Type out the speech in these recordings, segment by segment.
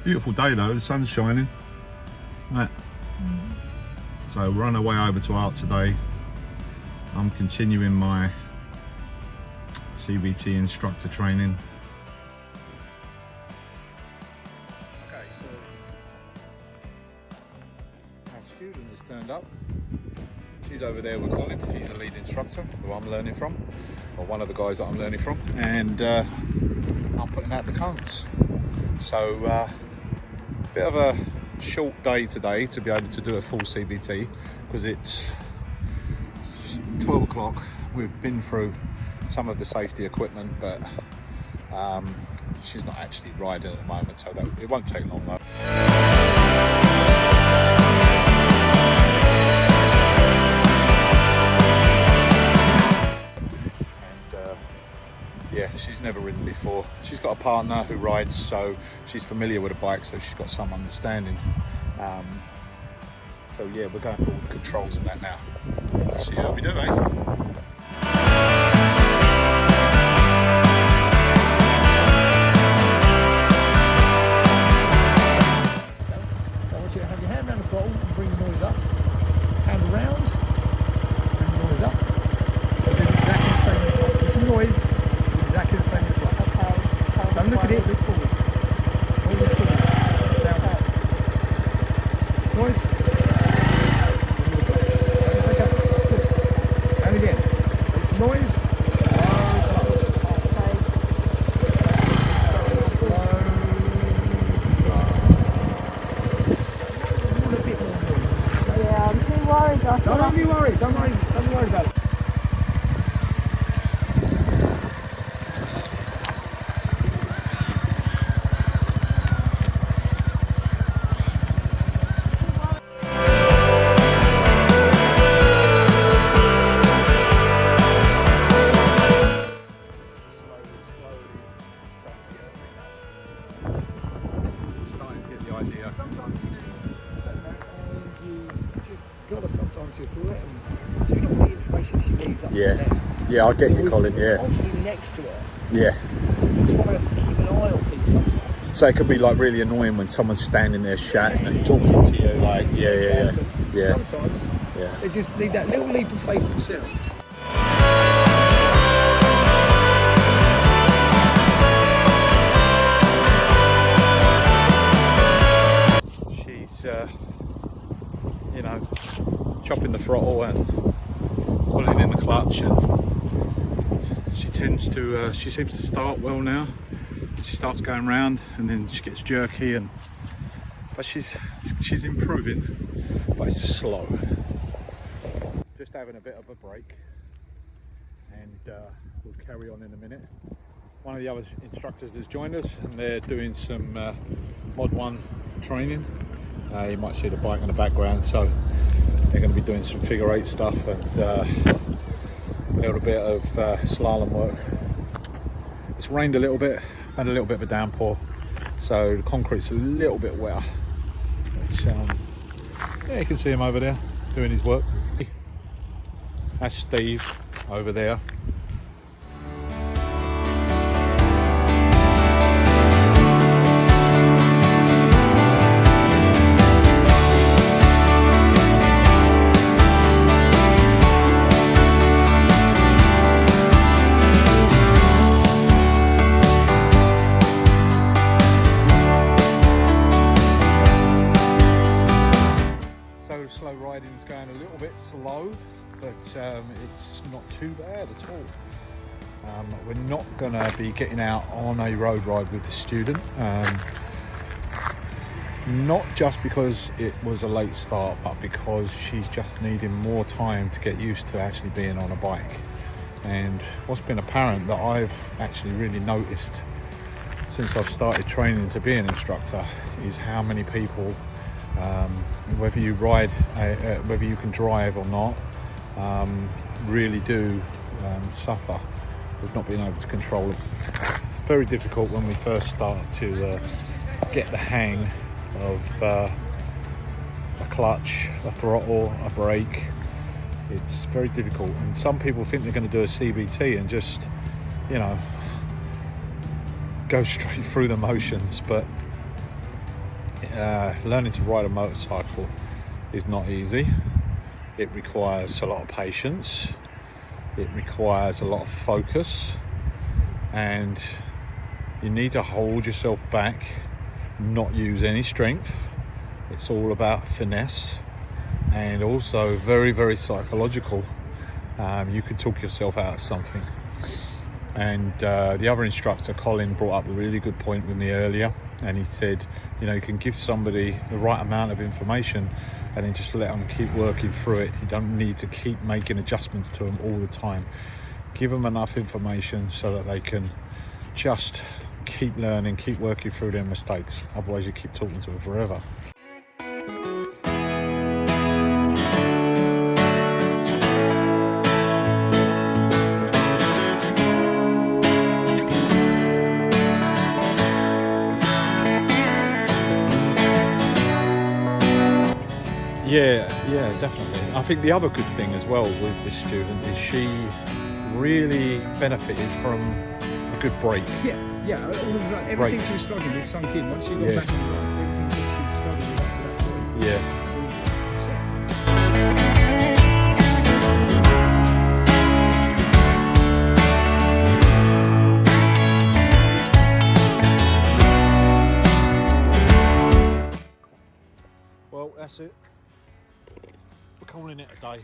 Beautiful day though, the sun's shining. Right. So we're on our way over to Art today. I'm continuing my CBT instructor training. Okay, so our student has turned up. She's over there with Colin. He's a lead instructor who I'm learning from, or one of the guys that I'm learning from, and I'm putting out the cones. So bit of a short day today to be able to do a full CBT because it's 12 o'clock. We've been through some of the safety equipment, but she's not actually riding at the moment, so it won't take long though. Yeah, she's never ridden before. She's got a partner who rides, so she's familiar with a bike, so she's got some understanding. So yeah, we're going through all the controls and that now. See how we do, eh? I want you to have your hand around the throttle and bring the noise up. Hand around, bring the noise up. Do exactly the same. It's a noise. Exactly the same as the okay. Don't look at it, look forwards. Always forwards. Downwards. Noise. And again. It's noise. Slow. A bit more noise. Yeah, I'm too worried. Don't be worried. Don't be worried about it. Starting to get the idea. Sometimes you do, and you just gotta sometimes just let them. She's got all the information she needs up to there. Yeah, I get you, Colin. Yeah, Constantly next to her. yeah. Just want to keep an eye on things sometimes. So it can be like really annoying when someone's standing there chatting and talking to you. Like, yeah. Sometimes they just need that little leap of faith themselves. You know, chopping the throttle and pulling in the clutch, and she seems to start well now. She starts going round and then she gets jerky, but she's improving, but it's slow. Just having a bit of a break, and we'll carry on in a minute. One of the other instructors has joined us and they're doing some Mod 1 training. You might see the bike in the background, so they're going to be doing some figure 8 stuff and a little bit of slalom work. It's rained a little bit, had a little bit of a downpour, so the concrete's a little bit wetter. But, yeah, you can see him over there doing his work. That's Steve over there. Slow riding is going a little bit slow, but it's not too bad at all. We're not going to be getting out on a road ride with the student, not just because it was a late start, but because she's just needing more time to get used to actually being on a bike. And what's been apparent that I've actually really noticed since I've started training to be an instructor is how many people, whether you ride, whether you can drive or not, really do suffer with not being able to control it. It's very difficult when we first start to get the hang of a clutch, a throttle, a brake. It's very difficult, and some people think they're going to do a CBT and just, you know, go straight through the motions, but learning to ride a motorcycle is not easy. It requires a lot of patience, it requires a lot of focus, and you need to hold yourself back, not use any strength. It's all about finesse, and also very, very psychological. You can talk yourself out of something. And the other instructor, Colin, brought up a really good point with me earlier, and he said, you know, you can give somebody the right amount of information and then just let them keep working through it. You don't need to keep making adjustments to them all the time. Give them enough information so that they can just keep learning, keep working through their mistakes. Otherwise you keep talking to them forever. Yeah, definitely. I think the other good thing as well with this student is she really benefited from a good break. Yeah. All of that, everything she was struggling with sunk in. Once she got back in the ride, everything that she was struggling with up to that point. Yeah. Was set. Well, that's it. We're calling it a day.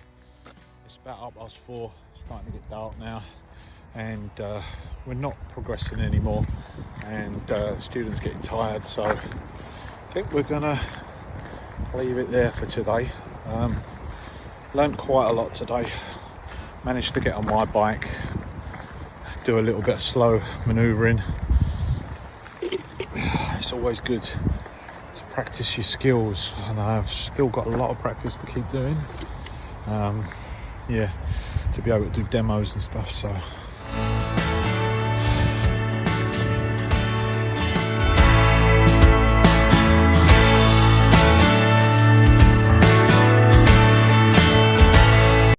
It's about 4:30, starting to get dark now, and we're not progressing anymore, and students getting tired, so I think we're gonna leave it there for today. Learned quite a lot today. Managed to get on my bike, do a little bit of slow manoeuvring. It's always good to practice your skills, and I've still got a lot of practice to keep doing. To be able to do demos and stuff, so